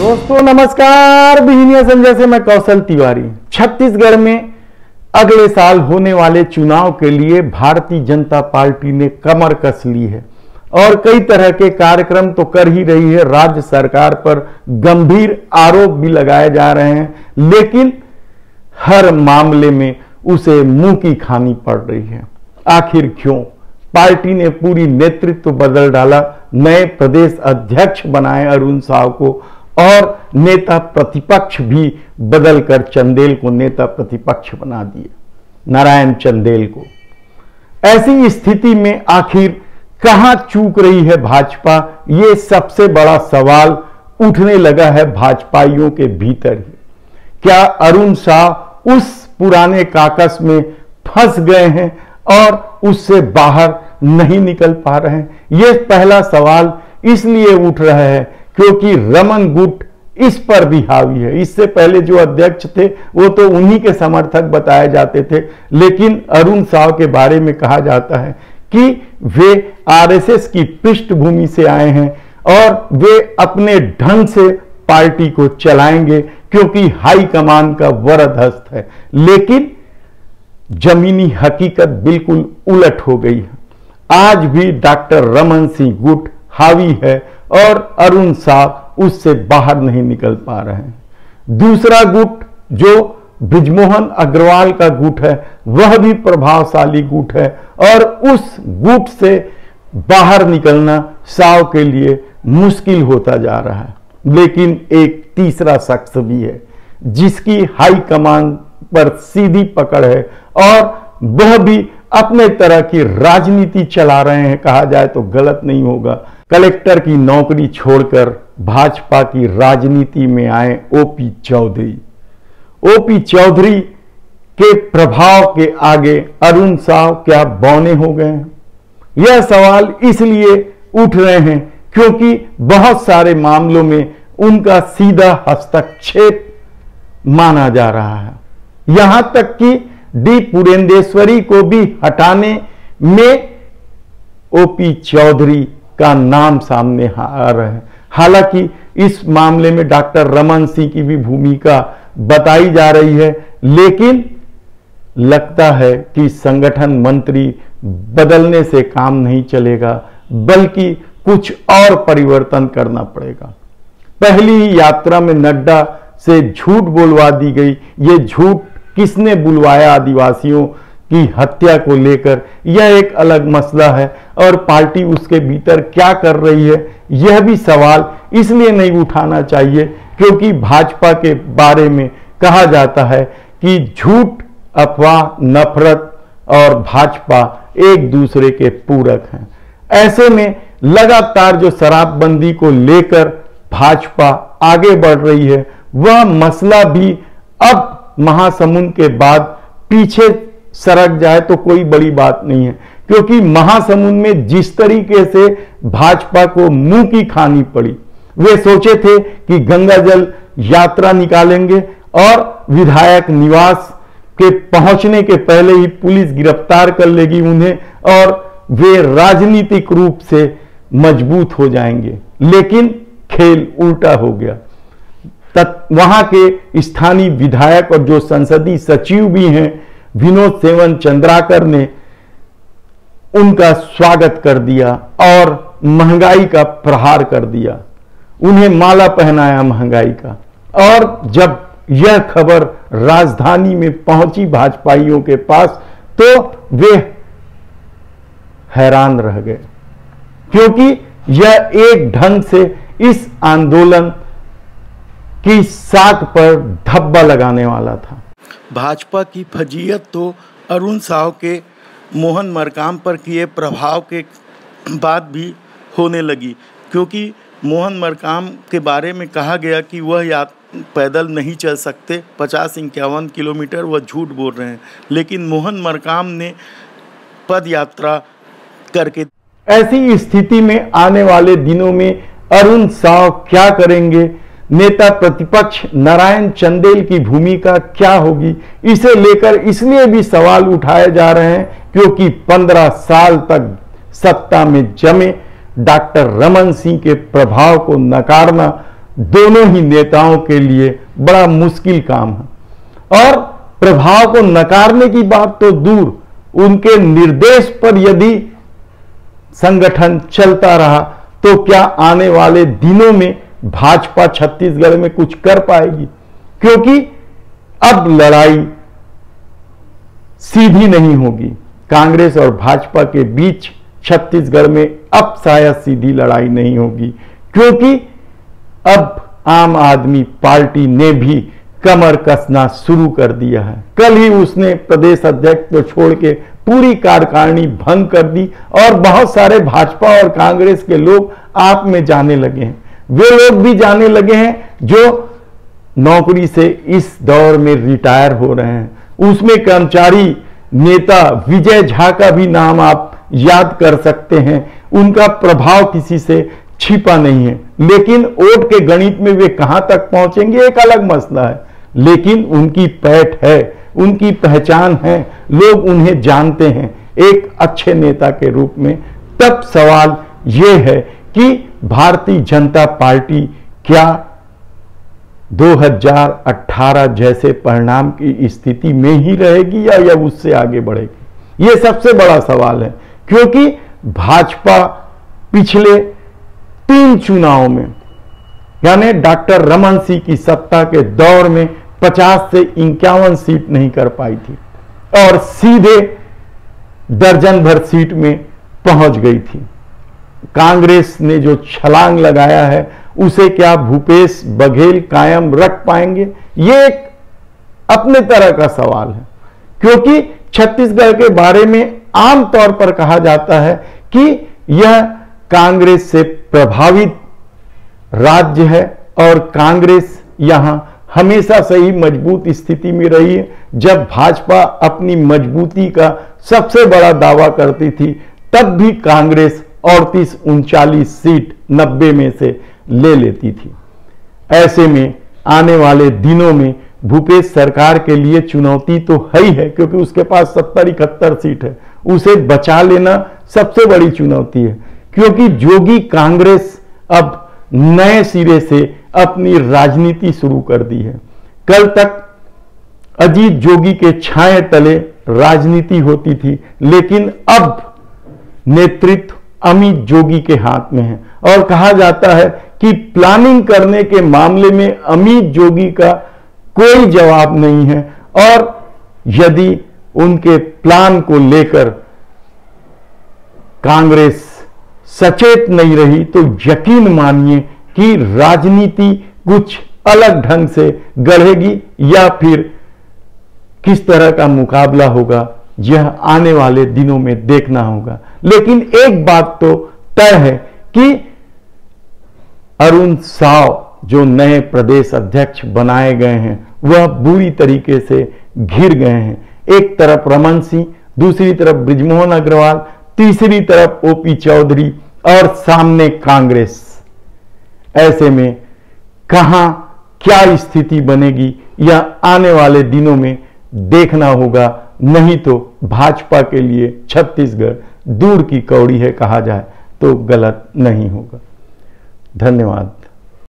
दोस्तों नमस्कार, बिजनिया संजय से मैं कौशल तिवारी। छत्तीसगढ़ में अगले साल होने वाले चुनाव के लिए भारतीय जनता पार्टी ने कमर कस ली है और कई तरह के कार्यक्रम तो कर ही रही है। राज्य सरकार पर गंभीर आरोप भी लगाए जा रहे हैं, लेकिन हर मामले में उसे मुंह की खानी पड़ रही है। आखिर क्यों? पार्टी ने पूरी नेतृत्व बदल डाला, नए प्रदेश अध्यक्ष बनाए अरुण साव को और नेता प्रतिपक्ष भी बदलकर चंदेल को नेता प्रतिपक्ष बना दिए, नारायण चंदेल को। ऐसी स्थिति में आखिर कहां चूक रही है भाजपा, ये सबसे बड़ा सवाल उठने लगा है भाजपाइयों के भीतर ही। क्या अरुण साव उस पुराने काकस में फंस गए हैं और उससे बाहर नहीं निकल पा रहे हैं? यह पहला सवाल इसलिए उठ रहा है क्योंकि रमन गुट इस पर भी हावी है। इससे पहले जो अध्यक्ष थे वो तो उन्हीं के समर्थक बताए जाते थे, लेकिन अरुण साव के बारे में कहा जाता है कि वे आरएसएस की पृष्ठभूमि से आए हैं और वे अपने ढंग से पार्टी को चलाएंगे क्योंकि हाईकमान का वरद हस्त है। लेकिन जमीनी हकीकत बिल्कुल उलट हो गई है। आज भी डॉक्टर रमन सिंह गुट हावी है और अरुण साव उससे बाहर नहीं निकल पा रहे हैं। दूसरा गुट जो बृजमोहन अग्रवाल का गुट है वह भी प्रभावशाली गुट है और उस गुट से बाहर निकलना साव के लिए मुश्किल होता जा रहा है। लेकिन एक तीसरा शख्स भी है जिसकी हाई कमान पर सीधी पकड़ है और वह भी अपने तरह की राजनीति चला रहे हैं, कहा जाए तो गलत नहीं होगा। कलेक्टर की नौकरी छोड़कर भाजपा की राजनीति में आए ओपी चौधरी। ओपी चौधरी के प्रभाव के आगे अरुण साव क्या बौने हो गए हैं? यह सवाल इसलिए उठ रहे हैं क्योंकि बहुत सारे मामलों में उनका सीधा हस्तक्षेप माना जा रहा है। यहां तक कि डी पुरेंदेश्वरी को भी हटाने में ओपी चौधरी का नाम सामने आ रहा है। हालांकि इस मामले में डॉक्टर रमन सिंह की भी भूमिका बताई जा रही है, लेकिन लगता है कि संगठन मंत्री बदलने से काम नहीं चलेगा, बल्कि कुछ और परिवर्तन करना पड़ेगा। पहली ही यात्रा में नड्डा से झूठ बोलवा दी गई। ये झूठ किसने बुलवाया आदिवासियों की हत्या को लेकर, यह एक अलग मसला है और पार्टी उसके भीतर क्या कर रही है यह भी सवाल इसलिए नहीं उठाना चाहिए क्योंकि भाजपा के बारे में कहा जाता है कि झूठ, अफवाह, नफरत और भाजपा एक दूसरे के पूरक हैं। ऐसे में लगातार जो शराबबंदी को लेकर भाजपा आगे बढ़ रही है वह मसला भी अब महासमुंद के बाद पीछे सरक जाए तो कोई बड़ी बात नहीं है, क्योंकि महासमुंद में जिस तरीके से भाजपा को मुंह की खानी पड़ी, वे सोचे थे कि गंगा जल यात्रा निकालेंगे और विधायक निवास के पहुंचने के पहले ही पुलिस गिरफ्तार कर लेगी उन्हें और वे राजनीतिक रूप से मजबूत हो जाएंगे। लेकिन खेल उल्टा हो गया। वहां के स्थानीय विधायक और जो संसदीय सचिव भी हैं विनोद सेवन चंद्राकर ने उनका स्वागत कर दिया और महंगाई का प्रहार कर दिया, उन्हें माला पहनाया महंगाई का। और जब यह खबर राजधानी में पहुंची भाजपाइयों के पास तो वे हैरान रह गए, क्योंकि यह एक ढंग से इस आंदोलन की साख पर धब्बा लगाने वाला था। भाजपा की फजीयत तो अरुण साव के मोहन मरकाम पर किए प्रभाव के बाद भी होने लगी, क्योंकि मोहन मरकाम के बारे में कहा गया कि वह पैदल नहीं चल सकते, 50-51 किलोमीटर वह झूठ बोल रहे हैं, लेकिन मोहन मरकाम ने पद यात्रा करके। ऐसी स्थिति में आने वाले दिनों में अरुण साव क्या करेंगे, नेता प्रतिपक्ष नारायण चंदेल की भूमिका क्या होगी, इसे लेकर इसलिए भी सवाल उठाए जा रहे हैं क्योंकि 15 साल तक सत्ता में जमे डॉक्टर रमन सिंह के प्रभाव को नकारना दोनों ही नेताओं के लिए बड़ा मुश्किल काम है। और प्रभाव को नकारने की बात तो दूर, उनके निर्देश पर यदि संगठन चलता रहा तो क्या आने वाले दिनों में भाजपा छत्तीसगढ़ में कुछ कर पाएगी? क्योंकि अब लड़ाई सीधी नहीं होगी। कांग्रेस और भाजपा के बीच छत्तीसगढ़ में अब शायद सीधी लड़ाई नहीं होगी, क्योंकि अब आम आदमी पार्टी ने भी कमर कसना शुरू कर दिया है। कल ही उसने प्रदेश अध्यक्ष को छोड़ के पूरी कार्यकारिणी भंग कर दी और बहुत सारे भाजपा और कांग्रेस के लोग आप में जाने लगे हैं। वे लोग भी जाने लगे हैं जो नौकरी से इस दौर में रिटायर हो रहे हैं। उसमें कर्मचारी नेता विजय झा का भी नाम आप याद कर सकते हैं। उनका प्रभाव किसी से छिपा नहीं है, लेकिन वोट के गणित में वे कहां तक पहुंचेंगे एक अलग मसला है। लेकिन उनकी पैठ है, उनकी पहचान है, लोग उन्हें जानते हैं एक अच्छे नेता के रूप में। तब सवाल यह है कि भारतीय जनता पार्टी क्या 2018 जैसे परिणाम की स्थिति में ही रहेगी या उससे आगे बढ़ेगी? यह सबसे बड़ा सवाल है, क्योंकि भाजपा पिछले 3 चुनावों में, यानी डॉक्टर रमन सिंह की सत्ता के दौर में 50 से 51 सीट नहीं कर पाई थी और सीधे दर्जन भर सीट में पहुंच गई थी। कांग्रेस ने जो छलांग लगाया है उसे क्या भूपेश बघेल कायम रख पाएंगे? ये एक अपने तरह का सवाल है, क्योंकि छत्तीसगढ़ के बारे में आमतौर पर कहा जाता है कि यह कांग्रेस से प्रभावित राज्य है और कांग्रेस यहां हमेशा से ही मजबूत स्थिति में रही है। जब भाजपा अपनी मजबूती का सबसे बड़ा दावा करती थी तब भी कांग्रेस 38-39 सीट 90 में से ले लेती थी। ऐसे में आने वाले दिनों में भूपेश सरकार के लिए चुनौती तो है ही है, क्योंकि उसके पास 70-71 सीट है। उसे बचा लेना सबसे बड़ी चुनौती है, क्योंकि जोगी कांग्रेस अब नए सिरे से अपनी राजनीति शुरू कर दी है। कल तक अजीत जोगी के छाए तले राजनीति होती थी, लेकिन अब नेतृत्व अमित जोगी के हाथ में है और कहा जाता है कि प्लानिंग करने के मामले में अमित जोगी का कोई जवाब नहीं है। और यदि उनके प्लान को लेकर कांग्रेस सचेत नहीं रही तो यकीन मानिए कि राजनीति कुछ अलग ढंग से गढ़ेगी या फिर किस तरह का मुकाबला होगा यह आने वाले दिनों में देखना होगा। लेकिन एक बात तो तय है कि अरुण साव जो नए प्रदेश अध्यक्ष बनाए गए हैं वह बुरी तरीके से घिर गए हैं। एक तरफ रमन सिंह, दूसरी तरफ बृजमोहन अग्रवाल, तीसरी तरफ ओपी चौधरी और सामने कांग्रेस। ऐसे में कहां क्या स्थिति बनेगी यह आने वाले दिनों में देखना होगा। नहीं तो भाजपा के लिए छत्तीसगढ़ दूर की कौड़ी है कहा जाए तो गलत नहीं होगा। धन्यवाद।